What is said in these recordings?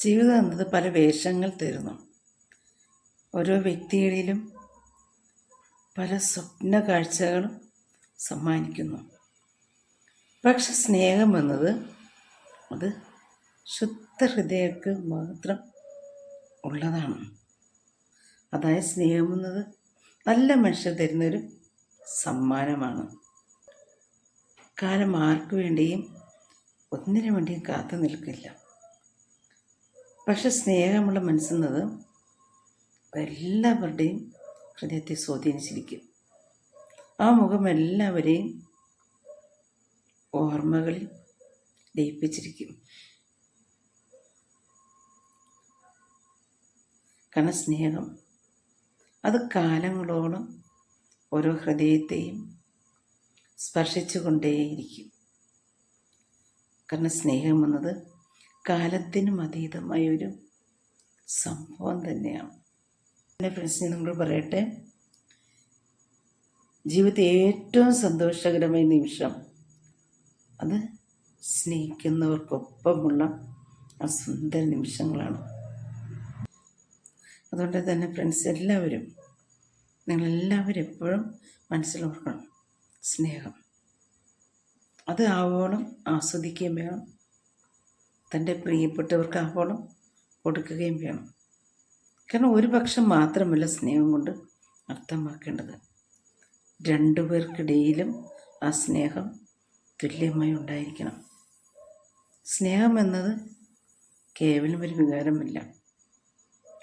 ജീവിതം എന്നത് പല വേഷങ്ങൾ തരുന്നു. ഓരോ വ്യക്തികളിലും പല സ്വപ്ന കാഴ്ചകളും സമ്മാനിക്കുന്നു. പക്ഷെ സ്നേഹം എന്നത് അത് ശുദ്ധ ഹൃദയർക്ക് മാത്രം ഉള്ളതാണ്. അതായത് സ്നേഹം എന്നത് നല്ല മനുഷ്യർ തരുന്നൊരു സമ്മാനമാണ്. കാലം ആർക്കു വേണ്ടിയും ഒന്നിനു വേണ്ടിയും കാത്തു നിൽക്കില്ല. പക്ഷെ സ്നേഹമുള്ള മനസ്സെന്നത് എല്ലാവരുടെയും ഹൃദയത്തെ സ്വാധീനിച്ചിരിക്കും. ആ മുഖം എല്ലാവരെയും ഓർമ്മകളിൽ ലയിപ്പിച്ചിരിക്കും. കാരണം സ്നേഹം അത് കാലങ്ങളോളം ഓരോ ഹൃദയത്തെയും സ്പർശിച്ചു കൊണ്ടേയിരിക്കും. കാരണം സ്നേഹം എന്നത് കാലത്തിനും അതീതമായ ഒരു സംഭവം തന്നെയാണ്. എൻ്റെ ഫ്രണ്ട്സിനെ നമ്മൾ പറയട്ടെ, ജീവിതത്തിൽ ഏറ്റവും സന്തോഷകരമായ നിമിഷം അത് സ്നേഹിക്കുന്നവർക്കൊപ്പമുള്ള ആ സുന്ദര നിമിഷങ്ങളാണ്. അതുകൊണ്ട് തന്നെ ഫ്രണ്ട്സ് എല്ലാവരും, നിങ്ങളെല്ലാവരും എപ്പോഴും മനസ്സിലോർക്കണം, സ്നേഹം അത് ആവോളം ആസ്വദിക്കുകയും വേണം, തൻ്റെ പ്രിയപ്പെട്ടവർക്ക് ആവോളം കൊടുക്കുകയും വേണം. കാരണം ഒരു പക്ഷം മാത്രമല്ല സ്നേഹം കൊണ്ട് അർത്ഥമാക്കേണ്ടത്. രണ്ടുപേർക്കിടയിലും ആ സ്നേഹം തുല്യമായി ഉണ്ടായിരിക്കണം. സ്നേഹം എന്നത് കേവലം ഒരു വികാരമല്ല,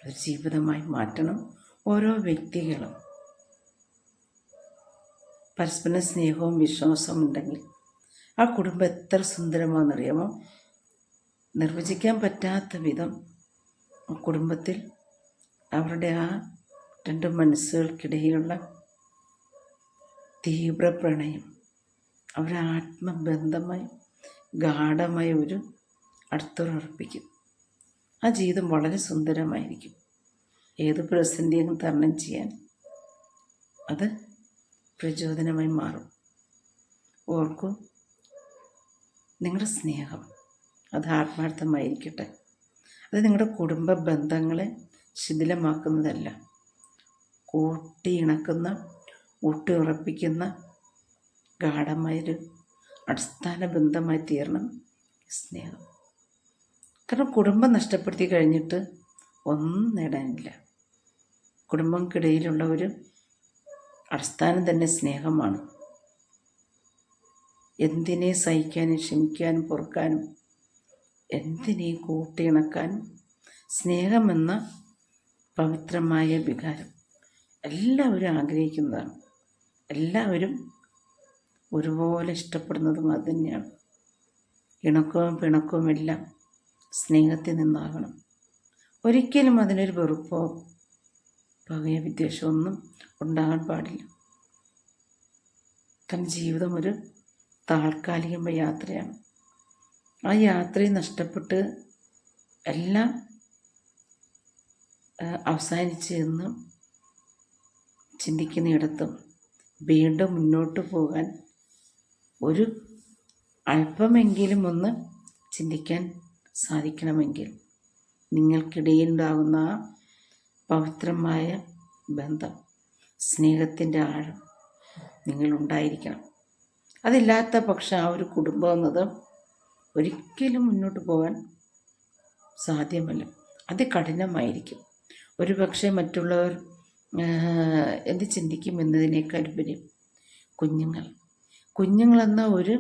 ഒരു ജീവിതമായി മാറ്റണം ഓരോ വ്യക്തികളും. പരസ്പര സ്നേഹവും വിശ്വാസവും ഉണ്ടെങ്കിൽ ആ കുടുംബം എത്ര സുന്ദരമാണെന്നറിയാമോ? നിർവചിക്കാൻ പറ്റാത്ത വിധം ആ കുടുംബത്തിൽ അവരുടെ ആ രണ്ട് മനസ്സുകൾക്കിടയിലുള്ള തീവ്ര പ്രണയം അവരെ ആത്മബന്ധമായി ഗാഢമായ ഒരു അടുത്തുറപ്പിക്കും. ആ ജീവിതം വളരെ സുന്ദരമായിരിക്കും. ഏത് പ്രതിസന്ധിയും തരണം ചെയ്യാൻ അത് പ്രചോദനമായി മാറും. ഓർക്കൂ, നിങ്ങളുടെ സ്നേഹം അത് ആത്മാർത്ഥമായിരിക്കട്ടെ. അത് നിങ്ങളുടെ കുടുംബ ബന്ധങ്ങളെ ശിഥിലമാക്കുന്നതല്ല, കൂട്ടിയിണക്കുന്ന, ഊട്ടിയുറപ്പിക്കുന്ന ഗാഢമായൊരു അടിസ്ഥാന ബന്ധമായി തീരണം സ്നേഹം. കാരണം കുടുംബം നഷ്ടപ്പെടുത്തി കഴിഞ്ഞിട്ട് ഒന്നും നേടാനില്ല. കുടുംബങ്ങൾക്കിടയിലുള്ള ഒരു അടിസ്ഥാനം തന്നെ സ്നേഹമാണ്. എന്തിനെ സഹിക്കാനും ക്ഷമിക്കാനും പൊറുക്കാനും എന്തിനെ കൂട്ടിയിണക്കാനും സ്നേഹമെന്ന പവിത്രമായ വികാരം എല്ലാവരും ആഗ്രഹിക്കുന്നതാണ്. എല്ലാവരും ഒരുപോലെ ഇഷ്ടപ്പെടുന്നതും അതുതന്നെയാണ്. ഇണക്കവും പിണക്കവും എല്ലാം സ്നേഹത്തിൽ നിന്നാകണം. ഒരിക്കലും അതിനൊരു വെറുപ്പോ പകയോ വിദ്വേഷമോ ഒന്നും ഉണ്ടാകാൻ പാടില്ല. കാരണം ജീവിതം ഒരു താൽക്കാലികമായ യാത്രയാണ്. ആ യാത്രയിൽ നഷ്ടപ്പെട്ട് എല്ലാം അവസാനിച്ച് എന്ന് ചിന്തിക്കുന്നിടത്തും വീണ്ടും മുന്നോട്ട് പോകാൻ ഒരു അല്പമെങ്കിലും ഒന്ന് ചിന്തിക്കാൻ സാധിക്കണമെങ്കിൽ നിങ്ങൾക്കിടയിലുണ്ടാകുന്ന ആ പവിത്രമായ ബന്ധം, സ്നേഹത്തിൻ്റെ ആഴം നിങ്ങളുണ്ടായിരിക്കണം. അതില്ലാത്ത പക്ഷം ആ ഒരു കുടുംബം എന്നത് ഒരിക്കലും മുന്നോട്ട് പോകാൻ സാധ്യമല്ല. അതികഠിനമായിരിക്കും. ഒരു പക്ഷേ മറ്റുള്ളവർ എന്ത് ചിന്തിക്കും എന്നതിനേക്കാൾ ഉപരി കുഞ്ഞുങ്ങളെന്ന ഒരു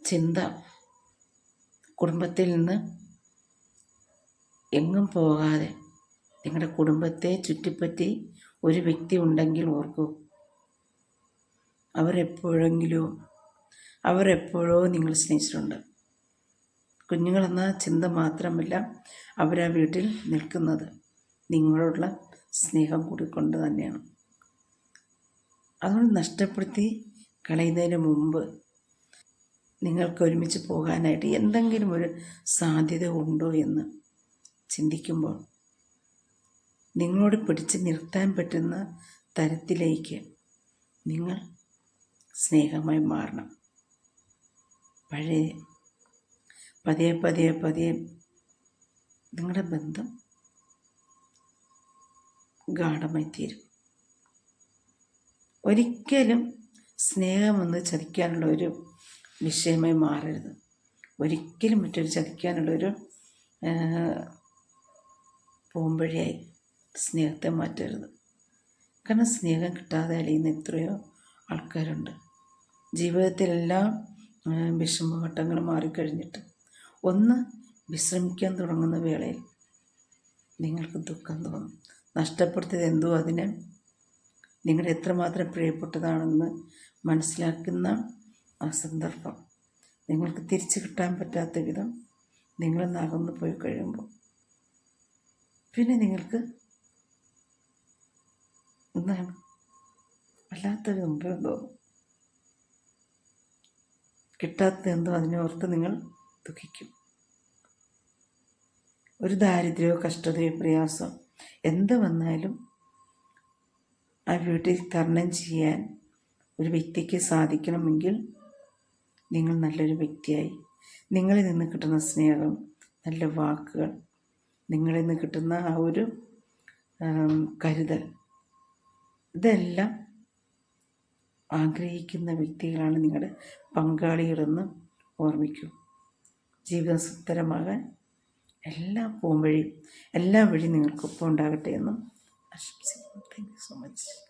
ചിന്ത കുടുംബത്തിൽ നിന്ന് എങ്ങും പോകാതെ നിങ്ങളുടെ കുടുംബത്തെ ചുറ്റിപ്പറ്റി ഒരു വ്യക്തി ഉണ്ടെങ്കിൽ ഓർക്കൂ, അവരെപ്പോഴോ നിങ്ങൾ സ്നേഹിച്ചിട്ടുണ്ട്. കുഞ്ഞുങ്ങളെന്ന ചിന്ത മാത്രമല്ല, അവരാ വീട്ടിൽ നിൽക്കുന്നത് നിങ്ങളോടുള്ള സ്നേഹം കൂടിക്കൊണ്ട് തന്നെയാണ്. അതുകൊണ്ട് നഷ്ടപ്പെടുത്തി കളയുന്നതിന് മുമ്പ് നിങ്ങൾക്ക് ഒരുമിച്ച് പോകാനായിട്ട് എന്തെങ്കിലും ഒരു സാധ്യത ഉണ്ടോ എന്ന് ചിന്തിക്കുമ്പോൾ നിങ്ങളോട് പിടിച്ച് നിർത്താൻ പറ്റുന്ന തരത്തിലേക്ക് നിങ്ങൾ സ്നേഹമായി മാറണം. പതിയെ നിങ്ങളുടെ ബന്ധം ഗാഢമായി തീരും. ഒരിക്കലും സ്നേഹമെന്ന് ചതിക്കാനുള്ള ഒരു വിഷയമായി മാറരുത്. ഒരിക്കലും മറ്റൊരു ചതിക്കാനുള്ളൊരു പോംവഴിയായി സ്നേഹത്തെ മാറ്റരുത്. കാരണം സ്നേഹം കിട്ടാതെ അലിയുന്ന എത്രയോ ആൾക്കാരുണ്ട്. ജീവിതത്തിലെല്ലാം വിഷമഘട്ടങ്ങൾ മാറിക്കഴിഞ്ഞിട്ട് ഒന്ന് വിശ്രമിക്കാൻ തുടങ്ങുന്ന വേളയിൽ നിങ്ങൾക്ക് ദുഃഖം തോന്നും. നഷ്ടപ്പെടുത്തിയത് എന്തോ അതിനെ നിങ്ങൾ എത്രമാത്രം പ്രിയപ്പെട്ടതാണെന്ന് മനസ്സിലാക്കുന്ന ആ സന്ദർഭം നിങ്ങൾക്ക് തിരിച്ചു കിട്ടാൻ പറ്റാത്ത വിധം നിങ്ങൾ അകന്നു പോയി കഴിയുമ്പോൾ പിന്നെ നിങ്ങൾക്ക് എന്താണ് വല്ലാത്തൊരു മുമ്പം തോന്നും. കിട്ടാത്തത് എന്തോ അതിനെ ഓർത്ത് നിങ്ങൾ ദുഃഖിക്കും. ഒരു ദാരിദ്ര്യമോ കഷ്ടതയോ പ്രയാസം എന്ത് വന്നാലും ആ വീട്ടിൽ തരണം ചെയ്യാൻ ഒരു വ്യക്തിക്ക് സാധിക്കണമെങ്കിൽ നിങ്ങൾ നല്ലൊരു വ്യക്തിയായി, നിങ്ങളിൽ നിന്ന് കിട്ടുന്ന സ്നേഹം, നല്ല വാക്കുകൾ, നിങ്ങളിൽ നിന്ന് കിട്ടുന്ന ആ ഒരു കരുതൽ, ഇതെല്ലാം ആഗ്രഹിക്കുന്ന വ്യക്തികളാണ് നിങ്ങളുടെ പങ്കാളികളെന്ന് ഓർമ്മിക്കൂ. ജീവിതം സുന്ദരമാകാൻ എല്ലാ വഴിയും നിങ്ങൾക്കൊപ്പം ഉണ്ടാകട്ടെ എന്നും ആശംസിക്കുന്നു. Thank you so much.